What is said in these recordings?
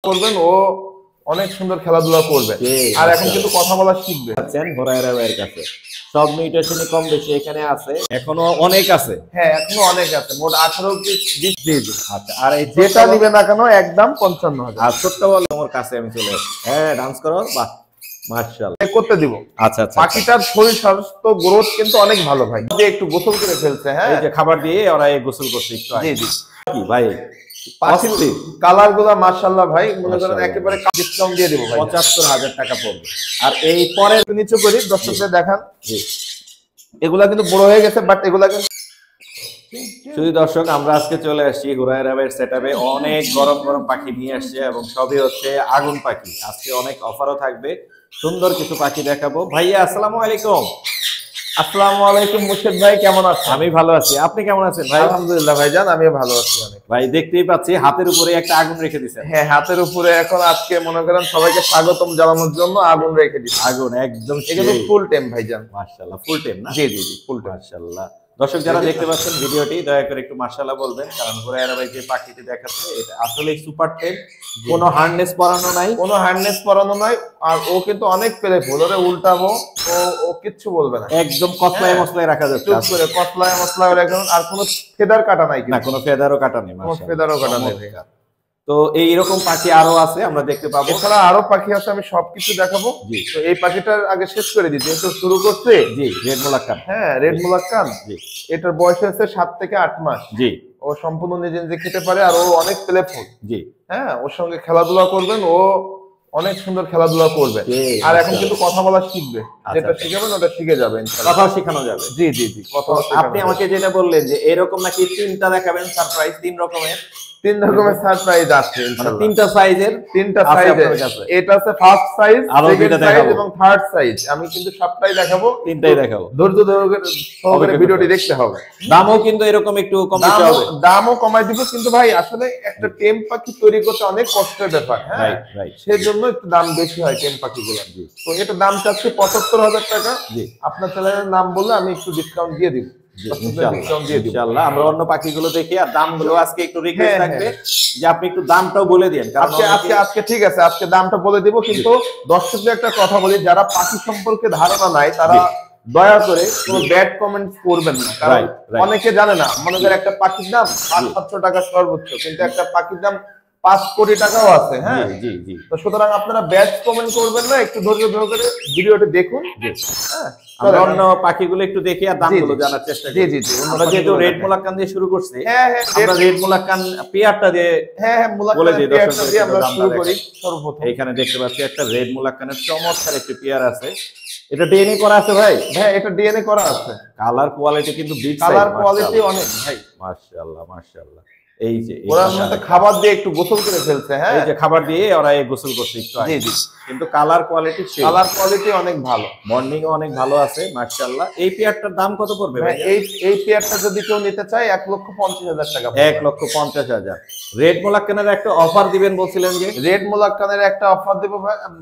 করবেন, ও অনেক সুন্দর খেলাধুলা করবে আর এখন কিন্তু কথা বলা শিখবে। হুরায়রা ভাইয়ের কাছে সব মিউটেশনই কম বেশি এখানে আছে, এখনো অনেক আছে। হ্যাঁ এখনো অনেক আছে, মোট 18 পিস। জি জি। আচ্ছা, আর এই যেটা নিবে না কেন একদম 55,000। আর ছোট্ট বল আমার কাছে আমি চলে আসি। হ্যাঁ ডান্স করো, বাহ মাশাআল্লাহ করতে দিব। আচ্ছা আচ্ছা, পাখিটার শরীর স্বাস্থ্য গ্রোথ কিন্তু অনেক ভালো ভাই, যে একটু গোসল করে ফেলছে। হ্যাঁ এই যে খাবার দিয়ে ওরা এই গোসল করছে একটু আগে। জি জি। কি ভাই কালার গুলা মাশাআল্লাহ ভাই, মনে করেন একেবারে ডিসকাউন্ট দিয়ে দিব ভাই, 75,000 টাকা পড়বে। আর এই পরে নিচু করি দর্শকদের দেখান, এগুলা কিন্তু বড় হয়ে গেছে, বাট এগুলা কিন্তু শুধু দর্শক আমরা আজকে চলে আসছি হুরায়রা ভাইয়ের সেটআপে। অনেক গরম গরম পাখি নিয়ে আসছে এবং সবই হচ্ছে আগুন পাখি। আজকে অনেক অফারও থাকবে, সুন্দর কিছু পাখি দেখাবো। ভাইয়া আসসালামু আলাইকুম। আসসালামু আলাইকুম মুর্শিদ ভাই, কেমন আছেন? আমি ভালো আছি, আপনি কেমন আছেন ভাই? আলহামদুলিল্লাহ ভাইজান, আমিও ভালো আছি অনেক। ভাই দেখতেই পাচ্ছি হাতের উপরে একটা আগুন রেখে দিয়েছেন। হ্যাঁ হাতের উপরে এখন আজকে মনে করেন সবাইকে স্বাগতম জানানোর জন্য আগুন রেখে দিচ্ছি। আগুন একদম এগুলো ফুল টাইম ভাইজান। মাশাআল্লাহ ফুল টাইম না? জি জি জি ফুল টাইম। মাশাআল্লাহ। দর্শক যারা দেখতে পাচ্ছেন ভিডিওটি দয়া করে একটু মাশাআল্লাহ বলবেন, কারণ হুরায়রা ভাই যে পাখিটি দেখাচ্ছে এটা আসলেই সুপার টেম। কোনো হার্নেস পরানো নাই, কোনো হার্নেস পরানো নাই, আর ও কিন্তু অনেক প্লেফুল, ওরে উল্টাবো ও কিচ্ছু বলবে না, একদম কসলায় মসলায় রাখা যাচ্ছে। চুপ করে কসলায় মসলায় রাখুন, আর কোনো ফেদার কাটা নাই, না কোনো ফেদারও কাটা নেই, কোনো ফেদারও কাটা নেই। তো এইরকম পাখি আরো আছে আমরা দেখতে পাবো, এছাড়া আরো পাখি আছে, আমি সবকিছু দেখাবো। তো এই পাখিটার আগে শেষ করে দিই, যেহেতু শুরু করছে। জি রেড মুলাক্কান। হ্যাঁ রেড মুলাক্কান। জি এটার বয়স হচ্ছে 7 থেকে 8 মাস। জি ও সম্পূর্ণ নিজে নিজে খেতে পারে, আর ও অনেক প্লেফুল। জি হ্যাঁ ওর সঙ্গে খেলাধুলা করবেন, ও অনেক সুন্দর খেলাধুলা করবে আর এখন কিন্তু কথা বলা শিখবে। যেটা শিখাবেন ওটা শিখে যাবেন, কথা শেখানো যাবে। জি জি জি। আপনি আমাকে যেটা বললেন যে এরকম নাকি 3টা দেখাবেন সারপ্রাইজ, 3 রকমের সারপ্রাইজ আছে, মানে 3টা সাইজের। 3টা সাইজের, এটা আছে ফার্স্ট সাইজ, সেকেন্ড সাইজ এবং থার্ড সাইজ। আমি কিন্তু সবটাই দেখাবো, 3টাই দেখাবো। ধৈর্য সহকারে ভিডিওটি দেখতে হবে। দামও কিন্তু এরকম একটু কম বেশি হবে, দামও কমাই দিব, কিন্তু ভাই আসলে একটা টেম পাখি তৈরি করতে অনেক কষ্টের ব্যাপার। হ্যাঁ সেজন্য একটু দাম বেশি হয় টেম পাখিগুলো। তো এটা দাম চাচ্ছি 75,000 টাকা। আপনার চ্যানেলের নাম বললে আমি একটু ডিসকাউন্ট দিয়ে দিব। ইনশাআল্লাহ আমরা অন্য পাখিগুলো দেখি, আর দামগুলো আজকে একটু রিকোয়েস্ট থাকবে যে আপনি একটু দামটাও বলে দিন, কারণ আজকে ঠিক আছে, আজকে দামটা বলে দিব, কিন্তু দর্শকদের একটা কথা বলি, যারা পাখি সম্পর্কে ধারণা নাই তারা দয়া করে কোনো ব্যাড কমেন্টস করবেন না, কারণ অনেকে জানে না। মনে করেন একটা পাখির দাম 500-700 টাকা সর্বোচ্চ, কিন্তু একটা পাখির দাম 5 কোটি টাকাও আছে। হ্যাঁ জি জি। তো সুতরাং আপনারা ব্যাড কমেন্ট করবেন না, একটু ধৈর্য ধরে ভিডিওটি দেখুন। হ্যাঁ আমরা অন্য পাখিগুলো একটু দেখি আর দামগুলো জানার চেষ্টা করি। জি জি। আমরা যেহেতু রেড মুলাক্কান দিয়ে শুরু করছি, আমরা রেড মুলাক্কান পেয়ারটা দিয়ে বলে দিই দর্শকদের, আমরা শুরু করি। সর্বপ্রথম এখানে দেখতে পাচ্ছি একটা রেড মুলাক্কানের চমৎকার একটি পেয়ার আছে। এটা ডিএনএ করা আছে ভাই? হ্যাঁ এটা ডিএনএ করা আছে। কালার কোয়ালিটি কিন্তু বিগ সাইজ, কালার কোয়ালিটি অনেক ভাই, মাশাআল্লাহ মাশাআল্লাহ। এই যে ওরা মধ্যে খাবার দিয়ে একটু গোসল করে ফেলছে। হ্যাঁ এই যে খাবার দিয়ে ওরা এই গোসল করছে একটু আগে। জি জি। কিন্তু কালার কোয়ালিটি অনেক ভালো, মর্নিং ও অনেক ভালো আছে মাশাআল্লাহ। এই পেয়ারটার দাম কত পড়বে ভাই? এই পেয়ারটা যদি কেউ নিতে চায় 1,50,000 টাকা। 1,50,000। রেড মুলাক্কানের একটা অফার দিবেন বলছিলেন যে? রেড মুলাক্কানের একটা অফার দেব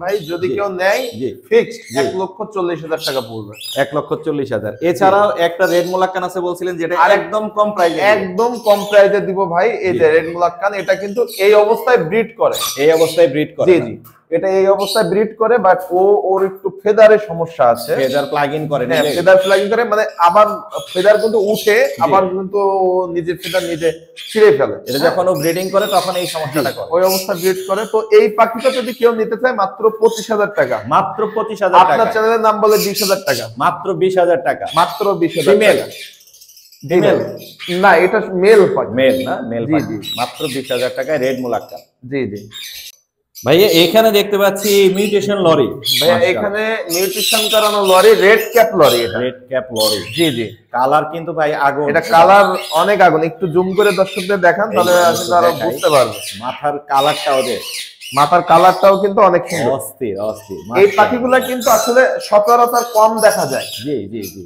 ভাই, যদি কেউ নেয় ফিক্সড 1,40,000 টাকা পড়বে। 1,40,000। এছাড়াও একটা রেড মুলাক্কান আছে বলছিলেন, যেটা একদম কম প্রাইসে, একদম কম প্রাইসে দিব ভাই। এই যে রেড মুলাক্কান, এটা কিন্তু এই অবস্থায় ব্রিড করে। এই অবস্থায় ব্রিড করে? জি জি এটা এই অবস্থায় ব্রিড করে, বাট ওর একটু ফেদারের সমস্যা আছে। ফেদার প্লাগ ইন করে? হ্যাঁ ফেদার প্লাগ ইন করে, মানে আবার ফেদার কিন্তু উঠে, আবার কিন্তু নিজে ফেদার নিজে ছিঁড়ে ফেলে। এটা যখন ও ব্রিডিং করে তখন এই সমস্যাটা করে, ওই অবস্থায় ব্রিড করে। তো এই পাখিটা যদি কেউ নিতে চায় মাত্র 25,000 টাকা। মাত্র 25,000 টাকা। আপনার চ্যানেলের নাম বলে 20,000 টাকা। মাত্র 20,000 টাকা। মাত্র 20,000 টাকা। ফিমেল না এটা মেল পাখি। মেল না? মেল পাখি। মাত্র 20,000 টাকায় রেড মুলাক্কান। জি জি। ভাইয়া এখানে দেখতে পাচ্ছি মিউটেশন লরি। ভাইয়া এখানে মিউটেশন করানো লরি, রেড ক্যাপ লরি। এটা রেড ক্যাপ লরি। জি জি। কালার কিন্তু ভাই আগুন, এটা কালার অনেক আগুন। একটু জুম করে দর্শকদের দেখান, তাহলে আপনারা বুঝতে পারবেন। মাথার কালারটাও মাথার কালারটাও কিন্তু অনেক সুন্দর, অস্থির অস্থির। এই পাখিগুলা কিন্তু আসলে সচরাচর কম দেখা যায়। জি জি জি।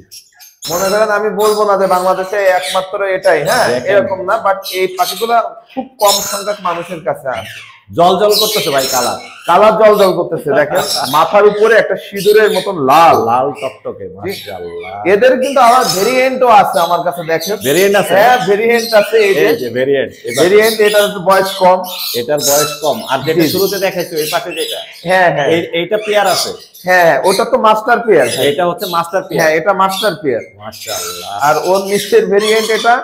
মনে করেন আমি বলবো না যে বাংলাদেশে একমাত্র এটাই, হ্যাঁ এরকম না, বাট এই পাখিগুলা খুব কম সংখ্যক মানুষের কাছে আছে। জল জল করতেছে ভাই কালার। কালার জল করতেছে দেখেন, মাথার উপরে একটা সিঁদুরের মতন লাল লাল টকটকে, মাশাআল্লাহ। এদের কিন্তু আবার ভেরিয়েন্টও আছে আমার কাছে, দেখেন ভেরিয়েন্ট আছে, হ্যাঁ ভেরিয়েন্ট আছে, এই যে ভেরিয়েন্ট, এটার বয়স কম, এটার বয়স কম। আর যেটা শুরুতে দেখাইছো এই পাশে যেটা, হ্যাঁ হ্যাঁ এইটা পেয়ার আছে, হ্যাঁ ওটা তো মাস্টার পেয়ার, এটা হচ্ছে মাস্টার পেয়ার, হ্যাঁ এটা মাস্টার পেয়ার, মাশাআল্লাহ। আর ওর নিচের ভেরিয়েন্ট এটা,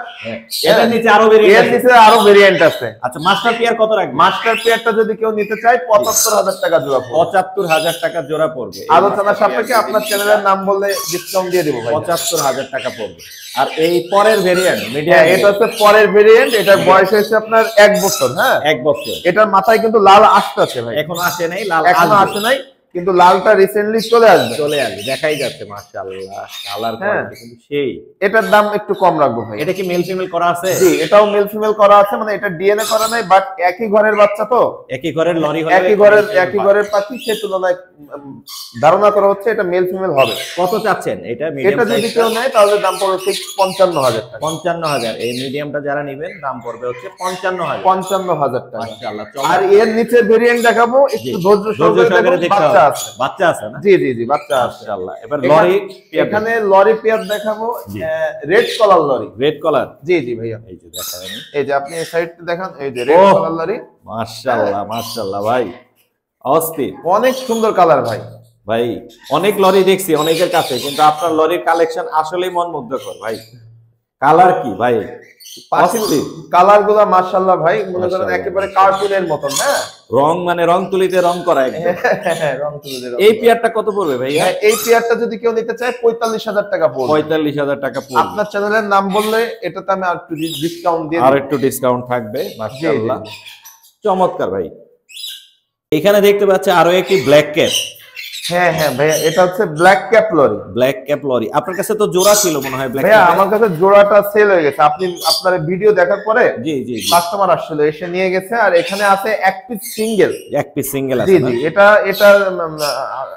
এটার নিচে আরো ভেরিয়েন্ট, এর নিচে আরো ভেরিয়েন্ট আছে। আচ্ছা মাস্টার পেয়ার কত রাখবে? মাস্টার পেয়ারটা যদি কেউ নিতে চায় ৭৫,০০০ টাকা জোড়া পড়বে। ৭৫,০০০ টাকা জোড়া পড়বে। আলোচনা সাপেক্ষে আপনার চ্যানেলের নাম বললে ডিসকাউন্ট দিয়ে দেবো ভাই, ৭৫,০০০ টাকা পড়বে। আর এই পরের ভেরিয়েন্ট মিডিয়াম, এটা হচ্ছে পরের ভেরিয়েন্ট, এটার বয়স হচ্ছে আপনার ১ বছর, হ্যাঁ ১ বছর। এটার মাথায় কিন্তু লাল আসতেছে ভাই, এখনো আসে নাই, লাল এখনো আসে নাই, কিন্তু লালটা রিসেন্টলি চলে আসবে, দেখাই যাচ্ছে, মাশাআল্লাহ। কালার কোয়ালিটি কিন্তু সেই। এটার দাম একটু কম রাখবো ভাই। এটা কি মেল ফিমেল করা আছে? জি এটাও মেল ফিমেল করা আছে, মানে এটা ডিএনএ করা নাই, বাট একই ঘরের বাচ্চা তো, একই ঘরের লরি হবে, একই ঘরের পাখি, সে তুলনায় ধারণা করা হচ্ছে এটা মেল ফিমেল হবে। কত চাচ্ছেন এটা? এটা যদি কেউ নেয় তাহলে দাম পড়বে ঠিক ৫৫,০০০ টাকা। ৫৫,০০০। এই মিডিয়ামটা যারা নেবেন দাম পড়বে হচ্ছে ৫৫,০০০। ৫৫,০০০ টাকা। মাশাআল্লাহ। আর এর নিচে ভেরিয়েন্ট দেখাবো, একটু ধৈর্য সহকারে দেখতে হবে। বাচ্চা আছে না? জি জি জি বাচ্চা আছে। মাশাআল্লাহ। এবার লরি, এখানে লরি পেয়ার দেখাবো, রেড কলার লরি। রেড কলার, জি জি ভাইয়া, এই যে দেখাবেন, এই যে আপনি এই সাইডটা দেখান, এই যে রেড কলার লরি। মাশাআল্লাহ মাশাআল্লাহ ভাই, অস্থির, অনেক সুন্দর কালার ভাই। ভাই অনেক লরি দেখছি অনেকের কাছে, কিন্তু আপনার লরির কালেকশন আসলেই মন মুগ্ধকর ভাই। কালার কি ভাই, কালার গুলা মাশাআল্লাহ ভাই, মনে করেন একেবারে কার্টুনের মতন, হ্যাঁ রং মানে রং তুলিতে রং করা একদম। রং তুলিতে। এই পেয়ারটা কত পড়বে ভাইয়া? এই পেয়ারটা যদি কেউ নিতে চায় ৪৫,০০০ টাকা পড়বে। ৪৫,০০০ টাকা পড়বে। আপনার চ্যানেলের নাম বললে এটাতে আমি আর একটু ডিসকাউন্ট দিয়ে আর একটু ডিসকাউন্ট থাকবে, মাশাআল্লাহ চমৎকার ভাই। এখানে দেখতে পাচ্ছি আরো একটি ব্ল্যাক ক্যাপ। হ্যাঁ হ্যাঁ ভাইয়া, এটা হচ্ছে black cap lory. Black cap lory আপনার কাছে তো জোড়া ছিল মনে হয় ব্ল্যাক ভাইয়া? আমার কাছে জোড়াটা সেল হয়ে গেছে, আপনি আপনার ভিডিও দেখার পরে জি জি কাস্টমার আসলে এসে নিয়ে গেছে, আর এখানে আছে এক পিস সিঙ্গেল, এক পিস সিঙ্গেল আছে। জি জি এটা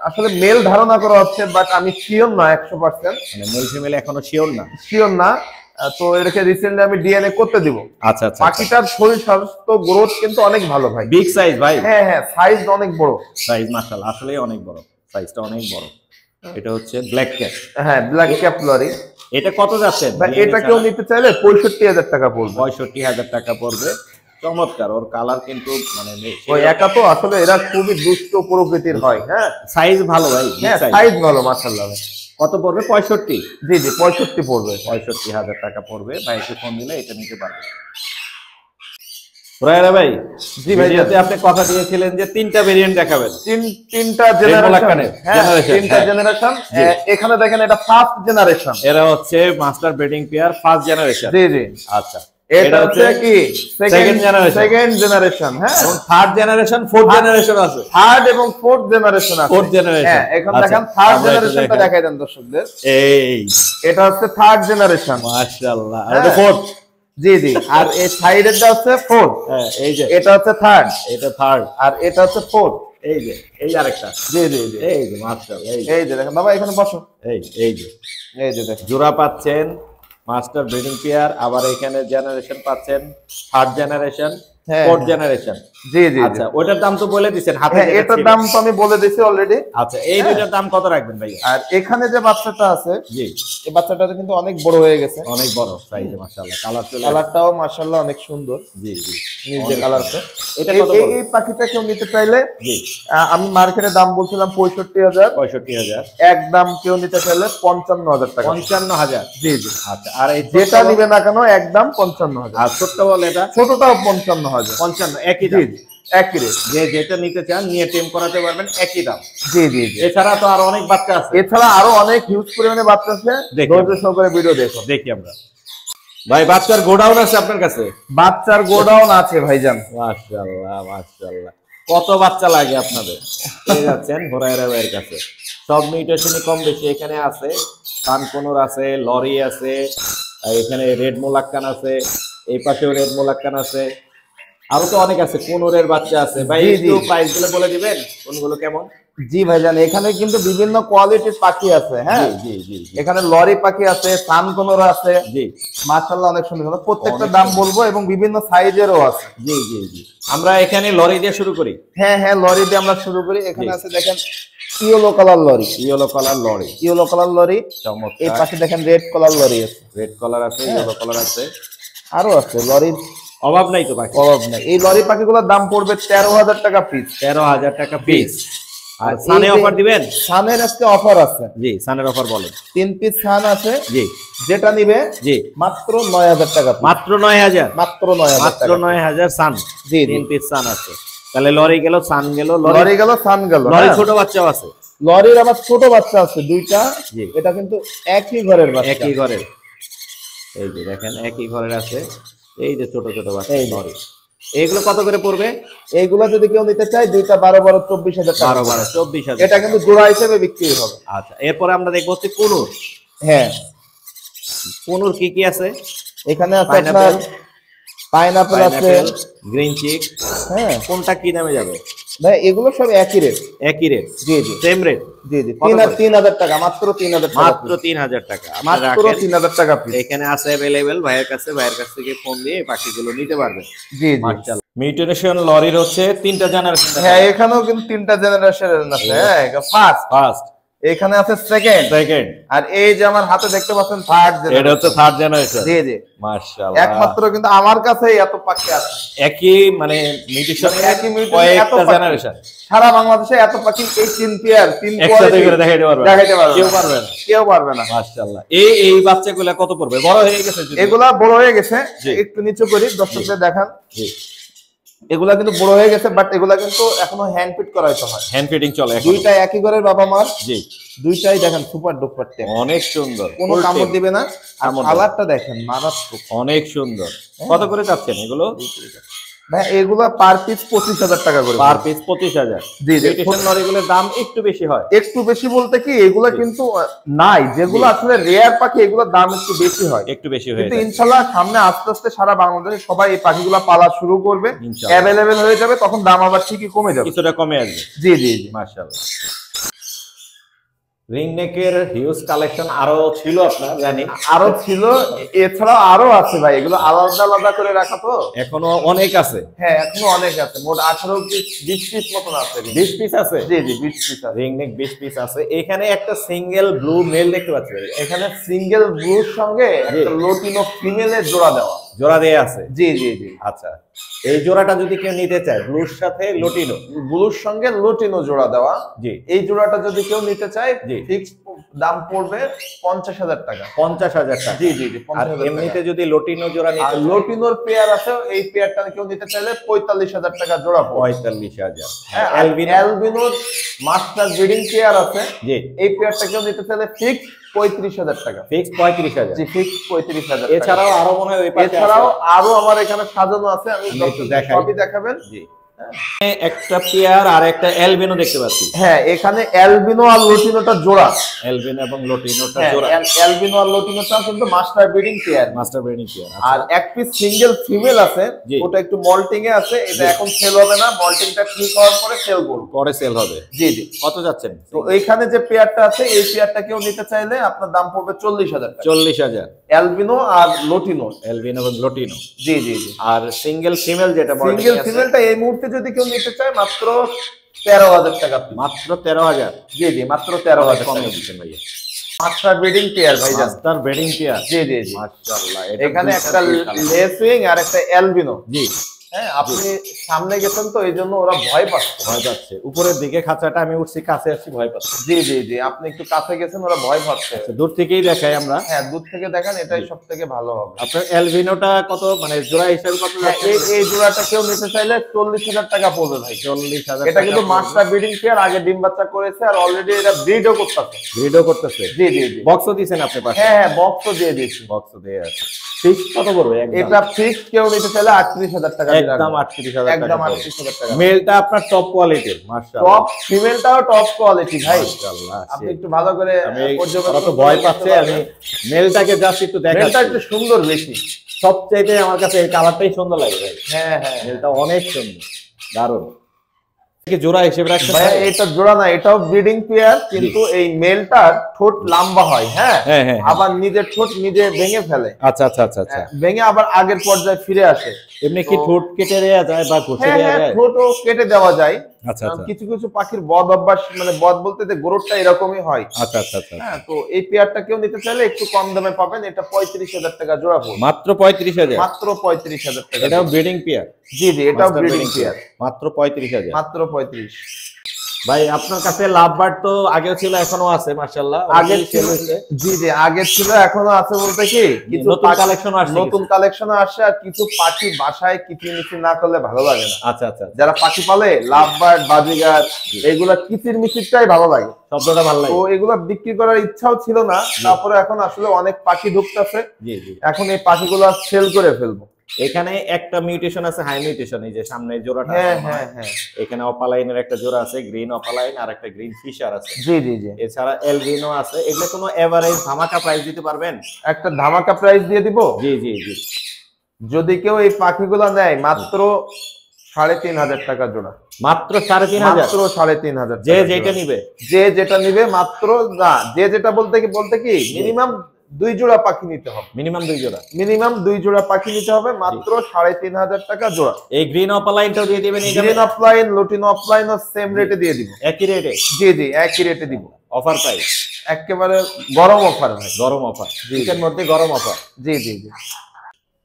আসলে মেল ধারণা করা হচ্ছে, বাট আমি শিওর না ১০০%, মানে মেল ফিমেল এখনো শিওর না, তো এটাকে রিসেন্টলি আমি ডিএনএ করতে দিব। আচ্ছা আচ্ছা। পাখিটার শরীর স্বাস্থ্য গ্রোথ কিন্তু অনেক ভালো ভাই, বিগ সাইজ ভাই। হ্যাঁ হ্যাঁ সাইজ অনেক বড়, সাইজ মাশাআল্লাহ আসলেই অনেক বড়, সাইজটা অনেক বড়। এটা হচ্ছে ব্ল্যাক ক্যাপ, হ্যাঁ ব্ল্যাক ক্যাপ লরি। এটা কত যাচ্ছে ভাই? এটা কেউ নিতে চাইলে ৬৫,০০০ টাকা পড়বে। ৬৫,০০০ টাকা পড়বে। চমৎকার, ওর কালার কিন্তু মানে ওই একা তো আসলে এরা খুবই দুষ্ট প্রকৃতির হয়, হ্যাঁ সাইজ ভালো ভাই, হ্যাঁ সাইজ ভালো মাশাআল্লাহ। কত পড়বে? ৬৫। জি জি ৬৫ পড়বে, ৬৫,০০০ টাকা পড়বে। ভাইকে ফোন দিলে এটা নিতে পারবে। রায়রা ভাই, জি ভাই, আপনি কথা দিয়েছিলেন যে ৩টা ভেরিয়েন্ট দেখাবেন, তিনটা জেনারেশন, হ্যাঁ ৩টা জেনারেশন। এখানে দেখেন এটা ফার্স্ট জেনারেশন, এরা হচ্ছে master breeding pair first generation. জি জি আচ্ছা, এটা হচ্ছে কি সেকেন্ড জেনারেশন, হ্যাঁ এবং থার্ড জেনারেশন, ফোর্থ জেনারেশন আছে, থার্ড এবং ফোর্থ জেনারেশন আছে। ফোর্থ জেনারেশন, হ্যাঁ এখন দেখেন থার্ড জেনারেশনটা দেখাই দেন দর্শকদের। এই এটা হচ্ছে থার্ড জেনারেশন, মাশাআল্লাহ। আর এটা ফোর্থ, জি জি, আর এই সাইডেরটা হচ্ছে ফোর্থ, হ্যাঁ এই যে এটা হচ্ছে থার্ড, এটা থার্ড, আর এটা হচ্ছে ফোর্থ, এই যে এই আরেকটা, জি জি জি এই যে মাশাআল্লাহ, এই যে দেখেন বাবা এখানে বসো, এই যে দেখেন জোড়া পাচ্ছেন মাস্টার ব্রিডিং পেয়ার, আবার এখানে জেনারেশন পাচ্ছেন থার্ড জেনারেশন, ফোর্থ জেনারেশন। জি জি আচ্ছা ওটার দাম তো বলে দিবেন হাতে, এটার দাম তো আমি বলে দিয়েছি অলরেডি। আচ্ছা এই দুইটার দাম কত রাখবেন ভাই? আর এখানে যে বাচ্চাটা আছে, জি এই বাচ্চাটা কিন্তু অনেক বড় হয়ে গেছে, অনেক বড় সাইজে মাশাআল্লাহ, কালারটাও মাশাআল্লাহ অনেক সুন্দর। জি জি নিজের কালারটা। এটা কত? এই পাখিটা কেউ নিতে চাইলে, জি আমি মার্কেটে দাম বলছিলাম ৬৫,০০০, ৬৫,০০০, একদম কেউ নিতে চাইলে ৫৫,০০০ টাকা। ৫৫,০০০, জি জি। আচ্ছা আর এই যেটা নিবে না কেন একদম ৫৫,০০০। আর ছোট্ট বল এটা ছোটটাও ৫৫,০০০, ৫৫ একই দাম, একই রেট। যে যেটা নিতে চান নিয়ে টেম করাতে পারবেন, একই দাম। জি জি জি। এছাড়া তো আরো অনেক বাচ্চা আছে, এছাড়া আরো অনেক হিউজ পরিমাণে বাচ্চা আছে, ধৈর্য সহকারে ভিডিও দেখুন। দেখি আমরা। ভাই বাচ্চার গোডাউন আছে আপনার কাছে? বাচ্চার গোডাউন আছে ভাইজান। মাশাআল্লাহ মাশাআল্লাহ, কত বাচ্চা লাগে আপনাদের? পেয়ে যাচ্ছেন হুরায়রা ভাইয়ের কাছে, সব মিউটেশনই কম বেশি এখানে আছে। কানকনুর আছে, লরি আছে, এখানে রেড মোলাক্কান আছে, এই পাশেও রেড মোলাক্কান আছে, আরো তো অনেক আছে, কোনোরের বাচ্চা আছে। ভাই একটু প্রাইস গুলো বলে দিবেন কোনগুলো কেমন? জি ভাইজান, এখানে কিন্তু বিভিন্ন কোয়ালিটির পাখি আছে। হ্যাঁ জি জি জি, এখানে লরি পাখি আছে, সানকোনর আছে। জি মাশাআল্লাহ অনেক সুন্দর, প্রত্যেকটা দাম বলবো এবং বিভিন্ন সাইজেরও আছে। জি জি জি, আমরা এখানে লরি দিয়ে শুরু করি। হ্যাঁ হ্যাঁ, লরি দিয়ে আমরা শুরু করি। এখানে আছে দেখেন yellow colour lorry, yellow colour lorry, yellow colour lorry. চমৎকার। এই পাশে দেখেন রেড কালার লরি আছে, রেড কালার আছে, ইয়েলো কালার আছে, আরো আছে। লরির অভাব নাই তো পাখি, অভাব নাই। এই লরি পাখিগুলোর দাম পড়বে 13,000 টাকা পিস। 13,000 টাকা পিস। আর সানে অফার দিবেন? সানের আজকে অফার আছে। জি, সানের অফার বলেন। 3 পিস সান আছে। জি, যেটা নিবে জি মাত্র 9,000 টাকা। মাত্র 9,000, মাত্র 9,000, মাত্র 9,000 সান। জি, 3 পিস সান আছে। তাহলে লরি গেল, সান গেল, লরি গেল, সান গেল। লরি ছোট বাচ্চাও আছে। লরির আবার ছোট বাচ্চা আছে দুইটা। জি, এটা কিন্তু একই ঘরের বাচ্চা, একই ঘরের। এই যে দেখেন একই ঘরের আছে, এই যে ছোট ছোট বাচ্চা লরি। এইগুলো কত করে পড়বে? এইগুলো যদি কেউ নিতে চায় দুইটা 12 24,000 টাকা। 12 24,000। এটা কিন্তু জোড়া হিসেবে বিক্রি হবে। আচ্ছা, এরপরে আমরা দেখবো হচ্ছে কুনুর। হ্যাঁ, কুনুর কি কি আছে? এখানে আছে আপনার পাইনাপল আছে, গ্রিন চিক। হ্যাঁ, কোনটা কি দামে যাবে ভাই? এগুলো সব একই রেট। একই রেট? জি জি, সেম রেট। জি জি, 3,000 টাকা, মাত্র 3,000 টাকা, মাত্র 3,000 টাকা, মাত্র 3,000 টাকা পিস। এখানে আছে अवेलेबल ভাইয়ের কাছে। ভাইয়ের কাছ থেকে ফোন দিয়ে পাখিগুলো নিতে পারবেন। জি জি, মাশাআল্লাহ। মিউটেশন লরির হচ্ছে 3টা জেনারেশন। হ্যাঁ, এখানেও কিন্তু 3টা জেনারেশন আছে। হ্যাঁ, ফার্স্ট, এখানে আছে সেকেন্ড, আর এই যে আমার হাতে দেখতে পাচ্ছেন থার্ড জেনারেশন। এটা হচ্ছে থার্ড জেনারেশন। জি জি, মাশাআল্লাহ। একমাত্র কিন্তু আমার কাছে এত পাখি আছে। একই মানে মিউটেশন, একই মিউটেশন, এত কয়েকটা জেনারেশন। সারা বাংলাদেশে এত পাখি এই 3 পেয়ার, 3 একসাথে করে দেখাইতে পারবে? কেউ পারবে না, কেউ পারবে না। মাশাআল্লাহ। এই বাচ্চাগুলো কত পড়বে? বড় হয়ে গেছে? এগুলা বড় হয়ে গেছে। একটু নিচু করি, দর্শকদের দেখান। জি, এগুলা কিন্তু বড় হয়ে গেছে, বাট এগুলা কিন্তু এখনো হ্যান্ড ফিট করা হইতে হয়। হ্যান্ড ফিটিং চলে এখন। দুইটা একই ঘরের বাবা মার। জি, দুইটাই দেখেন সুপার ডুপার টেম, অনেক সুন্দর, কোনো কামড় দিবে না। আর কালারটা দেখেন মারাত্মক, অনেক সুন্দর। কত করে চাচ্ছেন এগুলো? ভাই এগুলা পার পিস 25,000 টাকা করে। Per piece 25,000। জি জি, লরিগুলোর দাম একটু বেশি হয়। একটু বেশি বলতে কি এগুলা কিন্তু নাই, যেগুলো আসলে রেয়ার পাখি এগুলোর দাম একটু বেশি হয়, একটু বেশি হয়। কিন্তু ইনশাআল্লাহ সামনে আস্তে আস্তে সারা বাংলাদেশে সবাই এই পাখিগুলা পালা শুরু করবে, অ্যাভেলেবেল হয়ে যাবে, তখন দাম আবার ঠিকই কমে যাবে, কিছুটা কমে আসবে। জি জি জি, মাশাআল্লাহ। রিং নেকের হিউজ কালেকশন আরো ছিল আপনার, জানি আরো ছিল, এছাড়াও আরো আছে ভাই। এগুলো আলাদা আলাদা করে রাখা তো, এখনো অনেক আছে। হ্যাঁ, এখনো অনেক আছে। মোট 18 পিস 20 পিস মতন আছে। 20 পিস আছে? জি জি, 20 পিস আছে। রিং নেক 20 পিস আছে। এখানে একটা সিঙ্গেল ব্লু মেল দেখতে পাচ্ছি। এখানে সিঙ্গেল ব্লুর সঙ্গে একটা লোটিনো ফিমেলের জোড়া দেওয়া, জোড়া দেয়া আছে। জি জি জি। আচ্ছা, এই জোড়াটা যদি কেউ নিতে চায়, ব্লুর সাথে লোটিনো, ব্লুর সঙ্গে লোটিনো জোড়া দেওয়া, জি, এই জোড়াটা যদি কেউ নিতে চায়, জি, ফিক্সড দাম পড়বে 50,000 টাকা। 50,000 টাকা? জি জি জি, আর এমনিতে যদি লোটিনো জোড়া নিতে, লোটিনোর পেয়ার আছে, এই পেয়ারটা কেউ নিতে চাইলে 45,000 টাকা জোড়া পড়বে। 45,000। হ্যাঁ, অ্যালবিনোর মাস্টার ব্রিডিং পেয়ার আছে, জি, এই পেয়ারটা কেউ নিতে চাইলে ফিক্স 35,000 টাকা। ফিক্স 35,000? জি, ফিক্স 35,000। এছাড়াও আরো মনে হয় ওই পাশে, এছাড়াও আরো আমার এখানে সাজানো আছে, আমি সবই দেখাবেন। জি, একটা পেয়ার আর একটা অ্যালবিনো দেখতে পাচ্ছি। হ্যাঁ, এখানে অ্যালবিনো আর লোটিনোটা জোড়া, অ্যালবিনো এবং লোটিনোটা জোড়া। অ্যালবিনো আর লোটিনোটা কিন্তু master breeding pair, master breeding pair. আর এক পিস সিঙ্গেল ফিমেল আছে, ওটা একটু মল্টিং এ আছে, এটা এখন সেল হবে না, মল্টিংটা ঠিক হওয়ার পরে সেল করব, পরে সেল হবে। জি জি। কত যাচ্ছেন? তো এইখানে যে পেয়ারটা আছে, এই পেয়ারটা কেউ নিতে চাইলে আপনার দাম পড়বে 40,000 টাকা। 40,000? অ্যালবিনো আর লোটিনো, অ্যালবিনো এবং লোটিনো। জি জি জি। আর সিঙ্গেল ফিমেল যেটা, সিঙ্গেল ফিমেলটা এই মুহূর্তে যদি কেউ নিতে চায় মাত্র 13,000 টাকা। মাত্র 13,000? জি জি, মাত্র 13,000 কমে টাকা দিচ্ছেন ভাইয়া। মাস্টার ব্রিডিং পেয়ার ভাই, মাস্টার ব্রিডিং পেয়ার। জি জি জি, মাশাআল্লাহ। এখানে একটা লেসউইং আর একটা অ্যালবিনো। জি, হ্যাঁ, আপনি সামনে গেছেন তো এই জন্য ওরা ভয় পাচ্ছে। উপরের দিকে খাঁচাটা আমি উঠছি, কাছে আসছি, ভয় পাচ্ছে। জি জি জি, আপনি একটু কাছে গেছেন, ওরা ভয় পাচ্ছে। দূর থেকেই দেখাই আমরা। হ্যাঁ, দূর থেকে দেখান, এটাই সব থেকে ভালো হবে। আপনার অ্যালবিনোটা কত, মানে জোড়া হিসেবে কত? এই জোড়াটা কেউ নিতে চাইলে 40,000 টাকা পড়বে ভাই। 40,000? এটা কিন্তু মাস্টার ব্রিডিং পেয়ার, আগে ডিম বাচ্চা করেছে, আর অলরেডি এটা ব্রিডও করতেছে। ব্রিডও করতেছে? জি জি জি। বক্সও দিয়েছেন আপনি পাশে? হ্যাঁ হ্যাঁ, বক্সও দিয়ে দিয়েছি। বক্সও দিয়ে আছে। ফিক্স কত পড়বে? এটা ফিক্স কেউ নিতে চাইলে 38,000 টাকা। একদম 38,000 টাকা। একদম 38,000 টাকা। মেলটা আপনার টপ কোয়ালিটির, মাশাআল্লাহ। টপ, ফিমেলটাও টপ কোয়ালিটি ভাই, মাশাআল্লাহ। আপনি একটু ভালো করে ওরা তো ভয় পাচ্ছে, আমি মেলটাকে জাস্ট একটু দেখাচ্ছি। মেলটা একটু সুন্দর বেশি, সবচাইতে আমার কাছে এই কালারটাই সুন্দর লাগে ভাই। হ্যাঁ হ্যাঁ, মেলটা অনেক সুন্দর, দারুণ। জোড়া হিসেবে রাখছেন ভাই? এটা জোড়া না, এটাও ব্রিডিং পেয়ার, কিন্তু এই মেলটার ঠোঁট লম্বা হয়, হ্যাঁ, আবার নিজের ঠোঁট নিজে ভেঙে ফেলে। আচ্ছা আচ্ছা আচ্ছা আচ্ছা, ভেঙে আবার আগের পর্যায়ে ফিরে আসে। এমনি কি ঠোঁট কেটে দেওয়া যায় বা ঘষে দেওয়া যায়? ঠোঁটও কেটে দেওয়া যায়। আচ্ছা আচ্ছা, কিছু কিছু পাখির বদ অভ্যাস, মানে বদ বলতে যে গ্রোথটা এরকমই হয়। আচ্ছা আচ্ছা আচ্ছা, হ্যাঁ, তো এই পেয়ারটা কেউ নিতে চাইলে একটু কম দামে পাবেন। এটা 35,000 টাকা জোড়া পড়বে। মাত্র 35,000? মাত্র 35,000 টাকা। এটাও ব্রিডিং পেয়ার? জি জি, এটাও ব্রিডিং পেয়ার। মাত্র 35,000? মাত্র 35। ভাই আপনার কাছে লাভ বার্ড তো আগেও ছিল, এখনো আছে মাশাআল্লাহ? আগে ছিল, জি জি, আগে ছিল, এখনো আছে। বলতে কি কিছু নতুন কালেকশন আসছে, নতুন কালেকশন আসছে। আর কিছু পাখি বাসায় কিচিরমিচির না করলে ভালো লাগে না। আচ্ছা আচ্ছা, যারা পাখি পালে, লাভ বার্ড, বাজিগার, এগুলা কিচিরমিচিরটাই ভালো লাগে, শব্দটা ভালো লাগে। তো এগুলা বিক্রি করার ইচ্ছাও ছিল না। তারপরে এখন আসলে অনেক পাখি ঢুকতেছে, জি জি, এখন এই পাখিগুলো সেল করে ফেলবো। এখানে একটা মিউটেশন আছে, হাই মিউটেশন, এই যে সামনে জোড়াটা। হ্যাঁ হ্যাঁ হ্যাঁ, এখানে অপালাইনের একটা জোড়া আছে, গ্রিন অপালাইন, আর একটা গ্রিন ফিশার আছে। জি জি জি, এছাড়া এলবিনো আছে। এগুলো কোনো এভারেজ ধামাকা প্রাইস দিতে পারবেন? একটা ধামাকা প্রাইস দিয়ে দিব। জি জি জি, যদি কেউ এই পাখিগুলো নেয়, মাত্র 3,500 টাকা জোড়া। মাত্র 3,500? মাত্র 3,500। যে যেটা নিবে, যে যেটা নিবে, মাত্র না, যে যেটা বলতে কি মিনিমাম 2 জোড়া পাখি নিতে হবে। মিনিমাম 2 জোড়া? মিনিমাম 2 জোড়া পাখি নিতে হবে, মাত্র 3,500 টাকা জোড়া। এই গ্রিন অপালাইনটাও দিয়ে দিবেন? গ্রিন অফলাইন, লুটিনো অফলাইন ও সেম রেটে দিয়ে দিব। একই রেটে? জি জি, একই রেটে দিব। Offer price? একেবারে গরম অফার ভাই, গরম অফার, এর মধ্যে গরম অফার। জি জি জি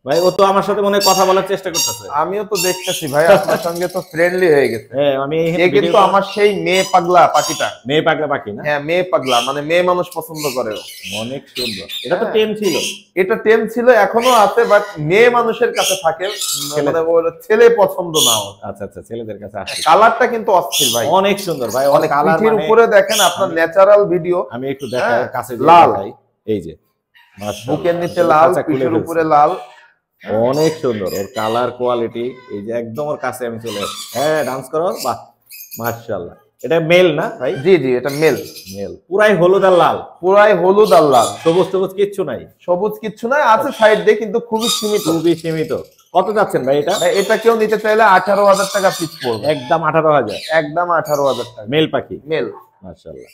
ভাই, ও তো আমার সাথে মনে কথা বলার চেষ্টা করতেছে। আমিও তো দেখতেছি ভাই, আপনার সঙ্গে তো ফ্রেন্ডলি হয়ে গেছে। হ্যাঁ, আমি কিন্তু আমার সেই মেয়ে পাগলা পাখিটা। মেয়ে পাগলা পাখি না? হ্যাঁ, মেয়ে পাগলা, মানে মেয়ে মানুষ পছন্দ করে। অনেক সুন্দর। এটা তো টেম ছিল? এটা টেম ছিল, এখনো আছে, বাট মেয়ে মানুষের কাছে থাকে, মানে ওর ছেলে পছন্দ না। আচ্ছা আচ্ছা, ছেলেদের কাছে আসে। কালারটা কিন্তু অস্থির ভাই, অনেক সুন্দর ভাই। অনেক কালার, পিঠের উপরে দেখেন, আপনার ন্যাচারাল ভিডিও। আমি একটু দেখাই কাছে, লাল, এই যে বুকের নিচে লাল, পিঠের উপরে লাল, অনেক সুন্দর ওর কালার কোয়ালিটি। এই যে একদম ওর কাছে আমি চলে আসছি। হ্যাঁ, ডান্স করো, বাহ মাশাআল্লাহ। এটা মেল না ভাই? জি জি, এটা মেল। মেল, পুরাই হলুদ আর লাল? পুরাই হলুদ আর লাল, সবুজ সবুজ কিচ্ছু নাই? সবুজ কিচ্ছু নাই, আছে সাইড দিয়ে, কিন্তু খুবই সীমিত। খুবই সীমিত। কত যাচ্ছেন ভাই এটা? এটা কেউ নিতে চাইলে 18,000 টাকা পিস পড়বে। একদম 18,000? একদম 18,000 টাকা। মেল পাখি? মেল, মাশাআল্লাহ।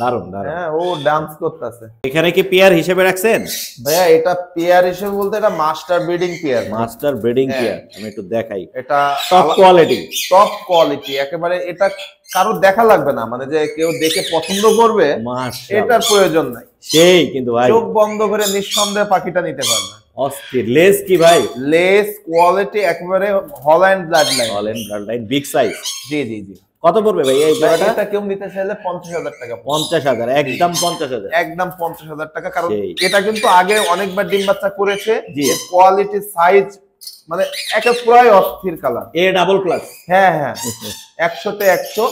দারুন দারুন। হ্যাঁ, ও ডান্স করতেছে। এখানে কি পেয়ার হিসেবে রাখছেন? ভাইয়া, এটা পেয়ার হিসেবে বলতে এটা master breeding pair. Master breeding pair, আমি একটু দেখাই। এটা টপ কোয়ালিটি? টপ কোয়ালিটি একেবারে। এটা কারো দেখা লাগবে না, মানে যে কেউ দেখে পছন্দ করবে, এটার প্রয়োজন নাই। সেই কিন্তু ভাই, চোখ বন্ধ করে নিঃসন্দেহে পাখিটা নিতে পারবে। অস্থির। লেস কি ভাই? লেস কোয়ালিটি একেবারে Holland blood line. Holland blood line, big size. জি জি জি। কত পড়বে ভাই এই জোড়াটা? এটা কেউ নিতে চাইলে 50,000 টাকা। 50,000? একদম 50,000? একদম 50,000 টাকা। কারণ এটা কিন্তু আগে অনেকবার ডিম বাচ্চা করেছে। কোয়ালিটি, সাইজ, মানে একে পুরাই অস্থির কালার। এ ডাবল প্লাস? হ্যাঁ হ্যাঁ, 100-তে 100।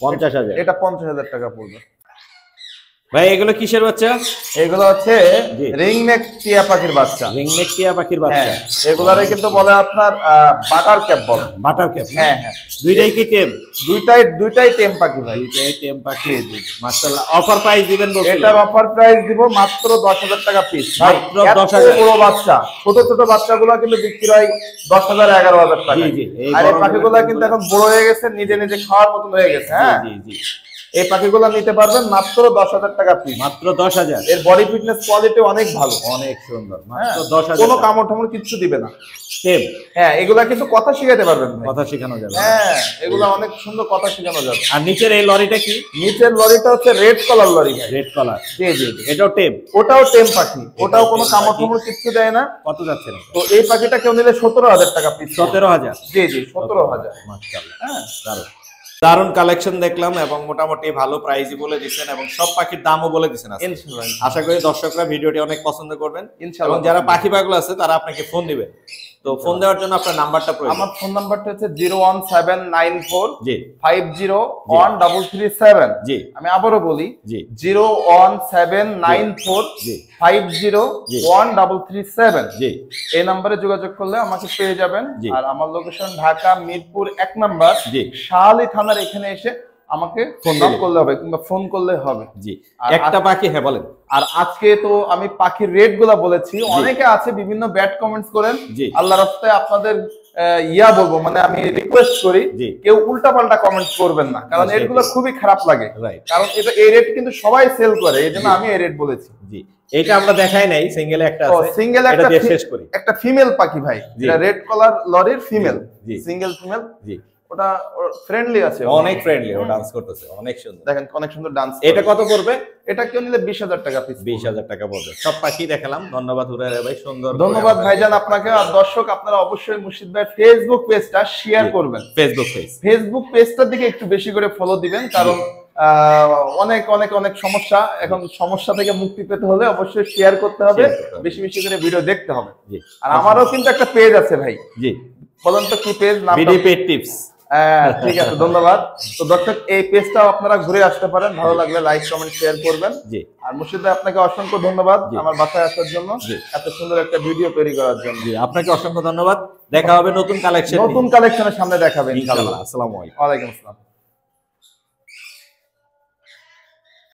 50,000? এটা 50,000 টাকা পড়বে। ভাই এগুলো কিসের বাচ্চা? এগুলো হচ্ছে রিংনেক টিয়া পাখির বাচ্চা। রিংনেক টিয়া পাখির বাচ্চা? এগুলারে কিন্তু বলে আপনার বাটার ক্যাপ বলে। Butter cap? হ্যাঁ হ্যাঁ। দুইটাই কি টেম? দুইটাই টেম পাখি ভাই। দুইটাই টেম পাখি। মাশাআল্লাহ। অফার প্রাইস দিবেন বলছেন? এটার অফার প্রাইস দিব মাত্র 10,000 টাকা পিস। মাত্র 10,000? বড় বাচ্চা, ছোট ছোট বাচ্চাগুলো কিন্তু বিক্রি হয় 10,000 11,000 টাকা। জি জি। আর এই পাখিগুলো কিন্তু এখন বড় হয়ে গেছে, নিজে নিজে খাওয়ার মতন হয়ে গেছে। হ্যাঁ জি জি। এই পাখিগুলো নিতে পারবেন মাত্র 10,000 টাকা পিস। মাত্র 10,000? এর বডি ফিটনেস কোয়ালিটি অনেক ভালো, অনেক সুন্দর। মাত্র 10,000? কোনো কামড় ঠামড় কিছু দিবে না। টেম? হ্যাঁ, এগুলা কিন্তু কথা শিখাতে পারবেন। কথা শেখানো যাবে? হ্যাঁ, এগুলা অনেক সুন্দর কথা শেখানো যাবে। আর নিচের এই লরিটা কি? নিচের লরিটা হচ্ছে red colour lory. Red colour? জি জি। এটাও টেম? ওটাও টেম পাখি, ওটাও কোনো কামড় ঠামড় কিছু দেয় না। কত যাচ্ছে? তো এই পাখিটা কেউ নিলে 17,000 টাকা পিস। 17,000? জি জি, 17,000। মাশাআল্লাহ। হ্যাঁ, দারুণ দারুণ কালেকশন দেখলাম, এবং মোটামুটি ভালো প্রাইসই বলে দিচ্ছেন, এবং সব পাখির দামও বলে দিচ্ছেন। ইনশাআল্লাহ। আশা করি দর্শকরা ভিডিওটি অনেক পছন্দ করবেন, ইনশাআল্লাহ। এবং যারা পাখি পাগল আছে তারা আপনাকে ফোন দিবে। তো ফোন দেওয়ার জন্য আপনার নাম্বারটা প্রয়োজন। আমার ফোন নাম্বারটা হচ্ছে 01794 জি 501337। জি। আমি আবারও বলি, জি 01794 জি 501337। জি। এই নম্বরে যোগাযোগ করলে আমাকে পেয়ে যাবেন। জি। আর আমার লোকেশন ঢাকা মিরপুর 1 নাম্বার, জি শাহালি থানার এখানে এসে আমাকে ফোন করলে হবে, কিংবা ফোন করলে হবে। জি। একটা পাখি, হ্যাঁ বলেন। আর আজকে তো আমি পাখির রেট গুলা বলেছি, অনেকে আছে বিভিন্ন ব্যাড কমেন্টস করেন। জি। আল্লাহর রাস্তায় আপনাদের ইয়া বলবো, মানে আমি রিকোয়েস্ট করি কেউ উল্টাপাল্টা কমেন্ট করবেন না, কারণ এগুলো খুবই খারাপ লাগে। কারণ এটা এই রেট কিন্তু সবাই সেল করে, এই জন্য আমি এই রেট বলেছি। জি, এটা আমরা দেখাই নাই, সিঙ্গেল একটা আছে, সিঙ্গেল একটা শেষ করি। একটা ফিমেল পাখি ভাই, এটা রেড কলার লরির ফিমেল, সিঙ্গেল ফিমেল। জি, ওটা ফ্রেন্ডলি আছে, অনেক ফ্রেন্ডলি, ও ডান্স করতেছে অনেক সুন্দর, দেখেন অনেক সুন্দর ডান্স। এটা কত পড়বে? এটা কেউ নিলে 20,000 টাকা পিস। 20,000 টাকা পড়বে। সব পাখি দেখালাম, ধন্যবাদ হুরায়রা ভাই, সুন্দর। ধন্যবাদ ভাইজান আপনাকে। আর দর্শক আপনারা অবশ্যই মুর্শিদ ভাই ফেসবুক পেজটা শেয়ার করবেন। ফেসবুক পেজটার দিকে একটু বেশি করে ফলো দিবেন, কারণ অনেক অনেক অনেক সমস্যা, এখন সমস্যা থেকে মুক্তি পেতে হলে অবশ্যই শেয়ার করতে হবে, বেশি বেশি করে ভিডিও দেখতে হবে। আর আমারও কিন্তু একটা পেজ আছে ভাই। জি, বলেন তো কি পেজ? নাম বিডি পেট টিপস। ঠিক আছে, ধন্যবাদ। তো দর্শক এই পেজটাও আপনারা ঘুরে আসতে পারেন, ভালো লাগলে লাইক কমেন্ট শেয়ার করবেন। জি, আর মুর্শিদ ভাই আপনাকে অসংখ্য ধন্যবাদ আমার বাসায় আসার জন্য, এত সুন্দর একটা ভিডিও তৈরি করার জন্য। জি, আপনাকে অসংখ্য ধন্যবাদ। দেখা হবে নতুন কালেকশনের সামনে, দেখাবেন ইনশাআল্লাহ। আসসালামু আলাইকুম। ওয়া আলাইকুম আসসালাম।